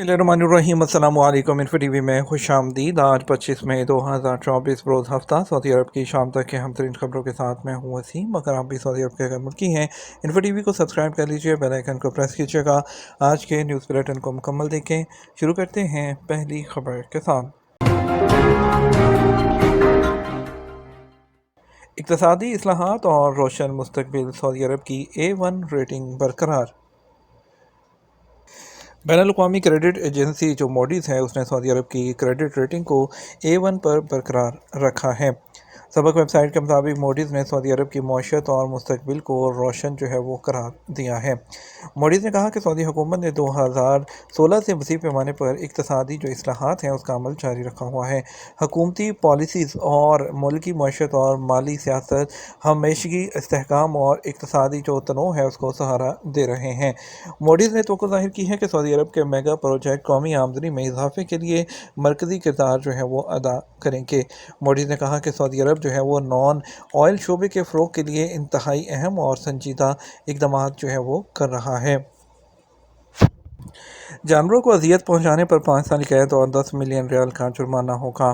बिस्मिल्लाहिर्रहमानिर्रहीम। अस्सलाम वालेकुम। इन्फो टीवी में खुश आमदीद। आज 25 मई 2024 रोज़ हफ्ता सऊदी अरब की शाम तक के हम तरीन खबरों के साथ मैं हूँ वसीम। अगर आप भी सऊदी अरब के अगर मुल्की हैं, इन्फो टीवी को सब्सक्राइब कर लीजिए, बेल आइकन को प्रेस कीजिएगा। आज के न्यूज़ बुलेटिन को मुकम्मल देखें। शुरू करते हैं पहली खबर के साथ। इक़्तिसादी इस्लाहात और रोशन मुस्तकबिल, सऊदी अरब की A1 रेटिंग बरकरार। बैनुल-अक़वामी क्रेडिट एजेंसी जो मोडिस है, उसने सऊदी अरब की क्रेडिट रेटिंग को A1 पर बरकरार रखा है। सबक वेबसाइट के मुताबिक मोडिस ने सऊदी अरब की मईशत और मुस्तकबिल को रोशन जो है वो करार दिया है। मोडिस ने कहा कि सऊदी हुकूमत ने 2016 से वसी पैमाने पर इक़्तिसादी जो इस्लाहात हैं उसका अमल जारी रखा हुआ है। हुकूमती पॉलिसीज़ और मुल्की मईशत और माली सियासत हमेशगी इस्तेहकाम और इक़्तिसादी जो तनों है उसको सहारा दे रहे हैं। मोडिस ने तवक्को ज़ाहिर की है कि सऊदी अरब के मेगा प्रोजेक्ट कौमी आमदनी में इजाफे के लिए मरकज़ी किरदार जो है वो अदा करेंगे। मोडिस ने कहा कि सऊदी अरब जो है वो नॉन ऑयल शोबे के फ़रोग़ के लिए इंतहाई अहम और संजीदा इक़दामात जो है वो कर रहा है। जानवरों को अजियत पहुँचाने पर 5 साल कैद और 10 मिलियन रियाल का जुर्माना होगा।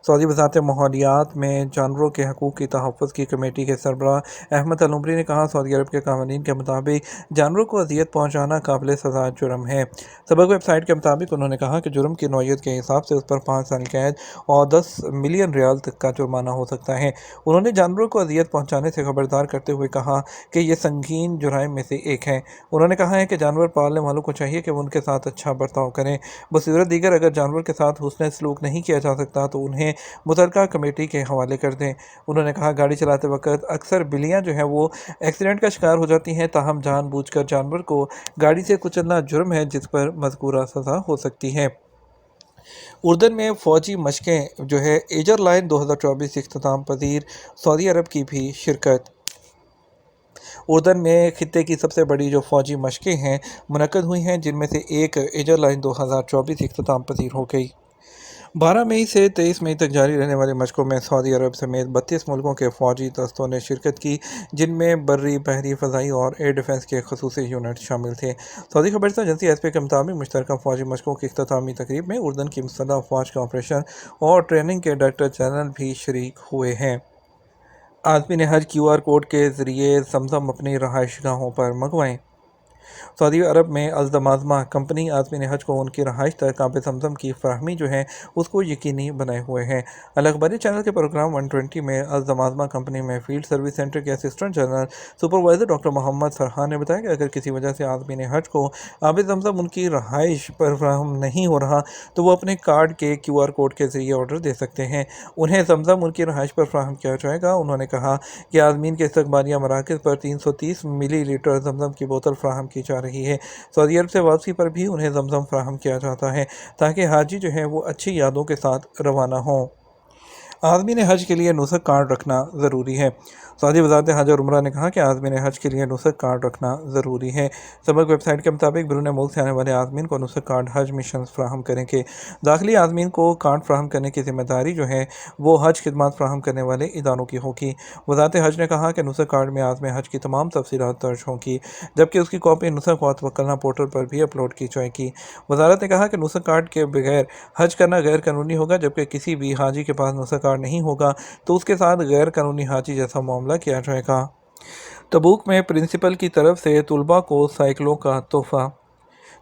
सऊदी वज़ारत माहौलियात में जानवरों के हकूक़ की तहफ़्फ़ुज़ की कमेटी के सरबराह अहमद अल उमरी ने कहा, सऊदी अरब के कानून के मुताबिक जानवरों को अजियत पहुँचाना काबिल सज़ा जुर्म है। सबक वेबसाइट के मुताबिक उन्होंने कहा कि जुर्म की नौइयत के हिसाब से उस पर 5 साल कैद और 10 मिलियन रियाल तक का जुर्माना हो सकता है। उन्होंने जानवरों को अजियत पहुँचाने से खबरदार करते हुए कहा कि यह संगीन जुराइम में से एक है। उन्होंने कहा है कि जानवर पालने वालों को चाहिए कि वो उनके साथ अच्छा बर्ताव करें। बसूरत दीगर अगर जानवर के साथ हुस्न सलूक नहीं किया जा सकता तो उन्हें मुतलका कमेटी के हवाले कर दें। उन्होंने कहा, गाड़ी चलाते वक्त अक्सर बिल्लियाँ जो हैं वो एक्सीडेंट का शिकार हो जाती हैं, ताहम जानबूझकर जानवर को गाड़ी से कुचलना जुर्म है जिस पर मज़कूरा सज़ा हो सकती है। उर्दन में फ़ौजी मशक़ें जो है एजर लाइन 2024 इख्तिताम पजीर, सऊदी अरब की भी शिरकत। उर्दन में खित्ते की सबसे बड़ी जो फ़ौजी मशक़ें हैं मुनक़्क़द हुई हैं, जिनमें से एक एजर लाइन 2024 इख्तिताम पजीर हो गई। 12 मई से 23 मई तक जारी रहने वाली मशक़ों में सऊदी अरब समेत 32 मुल्कों के फ़ौजी दस्तों ने शिरकत की, जिनमें बर्री, बहरी, फ़ज़ाई और एयर डिफेंस के ख़ुसूसी यूनिट शामिल थे। सऊदी खबरसा एजेंसी एसपी के मुताबिक मुश्तरका फ़ौजी मशक़ों की इख्तितामी तकरीब में उर्दन की मुसल्लह फ़ौज के ऑपरेशन और ट्रेनिंग के डायरेक्टर जनरल भी शरीक हुए हैं। आज़मीन हज QR कोड के ज़रिए ज़मज़म अपनी रहायशगाहों पर मंगवाएँ। सऊदी अरब में अल-दमाज़मा कंपनी आज़मीन हज को उनकी रहाइश तक आब ज़मज़म की फ़राहमी जो है उसको यकीनी बनाए हुए है। अल-अख़बारी चैनल के प्रोग्राम 120 में अल-दमाज़मा कंपनी में फील्ड सर्विस सेंटर के assistant general supervisor doctor Mohammed Sarhan ने बताया कि अगर किसी वजह से आज़मीन हज को आब ज़मज़म उनकी रहाइश पर फ़राहम नहीं हो रहा तो वो अपने कार्ड के QR कोड के ज़रिए ऑर्डर दे सकते हैं। उन्हें ज़मज़म उनकी रहाइश पर फ़राहम किया जाएगा। उन्होंने कहा कि आज़मीन के इस्तक़बालिया मराकज़ पर 330 मिलीलीटर ज़मज़म की बोतल फ़राहम की जा रही है। सऊदी अरब से वापसी पर भी उन्हें ज़मज़म फ़राहम किया जाता है ताकि हाजी जो है वो अच्छी यादों के साथ रवाना हों। आज़मीन हज के लिए नुस्ख़ कार्ड रखना ज़रूरी है। सऊदी वज़ारत हज और उम्रा ने कहा कि आज़मीन हज के लिए नुस्ख़ कार्ड रखना ज़रूरी है। सबक वेबसाइट के मुताबिक बैरून मुल्क से आने वाले आज़मीन को नुस्ख़ कार्ड हज मिशन फ़राहम करेंगे। दाखिली आज़मीन को कार्ड फ़राहम करने की ज़िम्मेदारी जो है वो हज खिदमत फ़राहम करने वाले इदारों की होगी। वज़ारत हज ने कहा कि नुस्ख़ कार्ड में आज़म हज की तमाम तफ़सीलात दर्ज होंगी, जबकि उसकी कॉपी नुस्ख़ व तवक्लना पोर्टल पर भी अपलोड की जाएगी। वज़ारत ने कहा कि नुस्ख़ कार्ड के बगैर हज करना गैर कानूनी होगा, जबकि किसी भी हाजी के पास नुस्ख़ कार्ड नहीं होगा तो उसके साथ गैर कानूनी हाजी जैसा मामला किया जाएगा। तबूक में प्रिंसिपल की तरफ से तुलबा को साइकिलों का तोहफ़ा।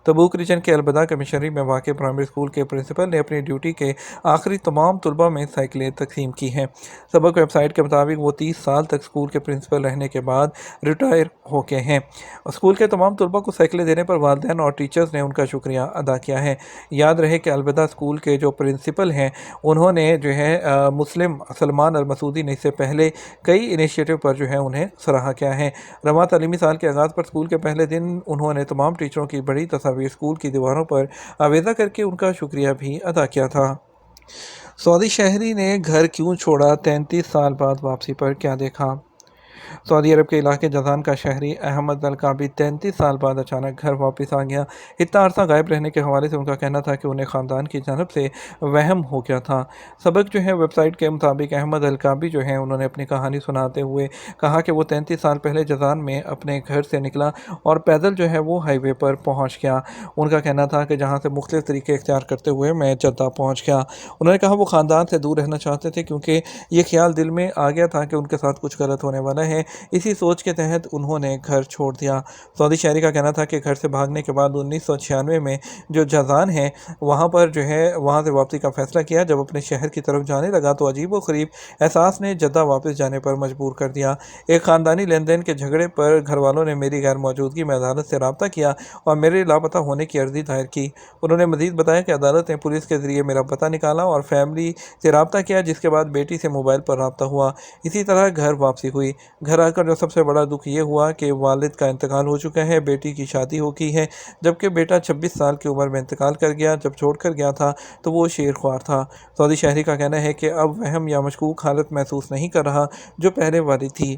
तबूक रीजन के अलबदा कमिश्नरी में वाक़ प्राइमरी स्कूल के प्रिंसिपल ने अपनी ड्यूटी के आखिरी तमाम तुलबा में साइकिलें तकसीम की हैं। सबक वेबसाइट के मुताबिक वो 30 साल तक स्कूल के प्रिंसिपल रहने के बाद रिटायर हो गए हैं। स्कूल के तमाम तुलबा को साइकिलें देने पर वालिदैन और टीचर्स ने उनका शुक्रिया अदा किया है। याद रहे कि अलबदा स्कूल के जो प्रिंसिपल हैं उन्होंने जो है मुस्लिम सलमान अल मसूदी ने इससे पहले कई इनिशिएटिव पर जो है उन्हें सराहा किया है। रवां तालीमी साल के आगाज़ पर स्कूल के पहले दिन उन्होंने तमाम टीचरों की बड़ी तस्वीर स्कूल की दीवारों पर आवेदा करके उनका शुक्रिया भी अदा किया था। सऊदी शहरी ने घर क्यों छोड़ा, 33 साल बाद वापसी पर क्या देखा। सऊदी अरब के इलाके जज़ान का शहरी अहमद अल-काबी 33 साल बाद अचानक घर वापस आ गया। इतना अरसा गायब रहने के हवाले से उनका कहना था कि उन्हें ख़ानदान की जानब से वहम हो गया था। सबक जो है वेबसाइट के मुताबिक अहमद अल-काबी जो है उन्होंने अपनी कहानी सुनाते हुए कहा कि वो 33 साल पहले जज़ान में अपने घर से निकला और पैदल जो है वो हाईवे पर पहुँच गया। उनका कहना था कि जहाँ से मुख्तलिफ तरीके इख्तियार करते हुए मैं जद्दा पहुँच गया। उन्होंने कहा वो ख़ानदान से दूर रहना चाहते थे क्योंकि ये ख्याल दिल में आ गया था कि उनके साथ कुछ गलत होने वाला है। इसी सोच के तहत उन्होंने घर छोड़ दिया। सऊदी शहरी का कहना था कि घर से भागने के बाद 1996 में जो जज़ान है वहाँ पर जो है वहाँ से वापसी का फ़ैसला किया। जब अपने शहर की तरफ जाने लगा तो अजीब व ग़रीब एहसास ने जद्दा वापस जाने पर मजबूर कर दिया। एक ख़ानदानी लेन देन के झगड़े पर घर वालों ने मेरी गैर मौजूदगी में अदालत से रब्ता किया और मेरे लापता होने की अर्ज़ी दायर की। उन्होंने मज़ीद बताया कि अदालत ने पुलिस के ज़रिए मेरा पता निकाला और फैमिली से रब्ता किया, जिसके बाद बेटी से मोबाइल पर रब्ता हुआ। इसी तरह घर वापसी हुई। घर आकर जो सबसे बड़ा दुख ये हुआ कि वालिद का इंतकाल हो चुका है, बेटी की शादी हो गई है, जबकि बेटा 26 साल की उम्र में इंतकाल कर गया। जब छोड़ कर गया था तो वो शेर ख्वार था। सऊदी शहरी का कहना है कि अब वहम या मशकूक हालत महसूस नहीं कर रहा जो पहले वाली थी।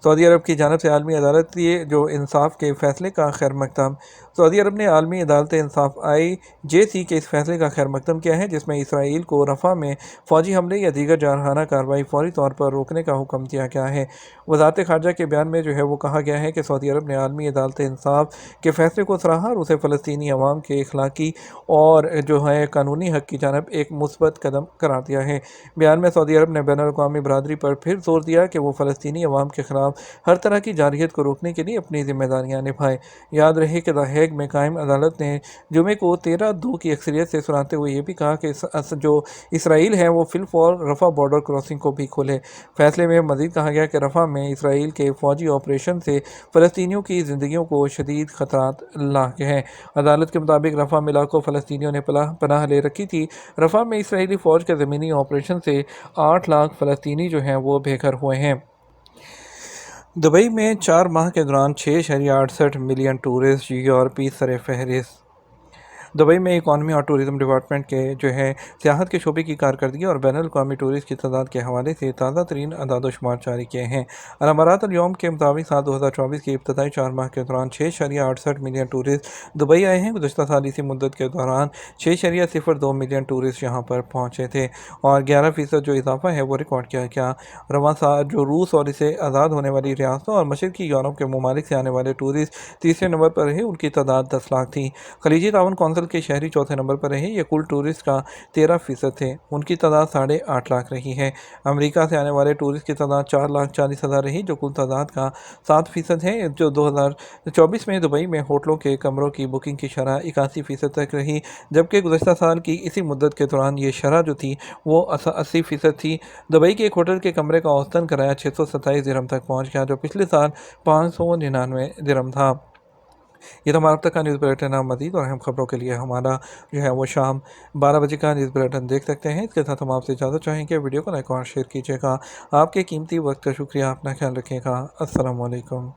सऊदी अरब की जानिब से आलमी अदालत के जो इंसाफ के फ़ैसले का खैर मकदम। सऊदी अरब ने आलमी अदालत इंसाफ IJC के इस फैसले का खैर मकदम किया है, जिसमें इसराइल को रफ़ा में फ़ौजी हमले या दीगर जारहाना कार्रवाई फ़ौरी तौर पर रोकने का हुक्म दिया गया है। वज़ारत ख़ारजा के बयान में जो है वो कहा गया है कि सऊदी अरब ने आलमी अदालत इंसाफ के फ़ैसले को सराहा और उसे फ़लस्तीनी अवाम के अखलाकी और जो है कानूनी हक़ की जानब एक मुस्बत कदम करार दिया है। बयान में सऊदी अरब ने बैनुल-अक़वामी बरादरी पर फिर जोर दिया कि वो फ़लस्तीनी अवाम के ख़िलाफ़ हर तरह की जारहियत को रोकने के लिए अपनी जिम्मेदारियां निभाए। याद रहे कि द हेग में कायम अदालत ने जुमे को 13-2 की अक्सरियत से सुनाते हुए ये भी कहा कि जो इसराइल है वो फिलफौर रफ़ा बॉर्डर क्रॉसिंग को भी खोले। फैसले में मज़ीद कहा गया कि रफ़ा में इसराइल के फ़ौजी ऑपरेशन से फ़लस्तीनियों की ज़िंदगियों को शदीद ख़तरात लाके हैं। अदालत के मुताबिक रफ़ा में लाखों फ़लस्तीनियों ने पनाह ले रखी थी। रफ़ा में इसराइली फ़ौज के ज़मीनी ऑपरेशन से 8 लाख फ़लस्तीनी जो हैं वो बेघर हुए हैं। दुबई में 4 माह के दौरान 6.68 मिलियन टूरिस्ट यूरोपीय सर-ए-फ़हरिस्त। दुबई में इकॉनमी और टूरिज़्म डिपार्टमेंट के जो है सियाहत के शोबे की कारकर्दगी और बैनुल-अक़वामी टूरिस्ट की तादाद के हवाले से ताज़ा तरीन अदाद-ओ-शुमार जारी किए हैं। अल-अमारात अल-यौम के मुताबिक साल 2024 की इब्तदाई 4 माह के दौरान 6.68 मिलियन टूरिस्ट दुबई आए हैं। गुज़श्ता साल इसी मुद्दत के दौरान 6.02 मिलियन टूरिस्ट यहाँ पर पहुँचे थे और 11% जो इजाफा है वो रिकॉर्ड किया गया। रवां साल जो रूस और इसे आज़ाद होने वाली रियासतों और मशरक़ी यूरोप के ममालिक से आने वाले टूरिस्ट तीसरे नंबर पर रहे, उनकी तादाद 10 लाख थी। खलीजी ताउन कौंसिल के शहरी चौथे नंबर पर रहे, ये कुल टूरिस्ट का 13% थे, उनकी तादाद 8.5 लाख रही है। अमेरिका से आने वाले टूरिस्ट की तादाद 4,40,000 रही, जो कुल तादाद का 7% है। जो 2024 में दुबई में होटलों के कमरों की बुकिंग की शरह 81% तक रही, जबकि गुज़श्ता साल की इसी मुद्दत के दौरान ये शरह जो थी वो 80% थी। दुबई के एक होटल के कमरे का औसतन किराया 627 दिरहम तक पहुँच गया, जो पिछले साल 599 दिरहम था। ये तो हमारा अब तक का न्यूज़ बुलेटिन है। मज़ीद और अहम खबरों के लिए हमारा जो है वो शाम 12 बजे का न्यूज़ बुलेटिन देख सकते हैं। इसके साथ हम आपसे इजाज़त चाहेंगे। वीडियो को लाइक और शेयर कीजिएगा। आपके कीमती वक्त का शुक्रिया। अपना ख्याल रखिएगा। अस्सलाम वालेकुम।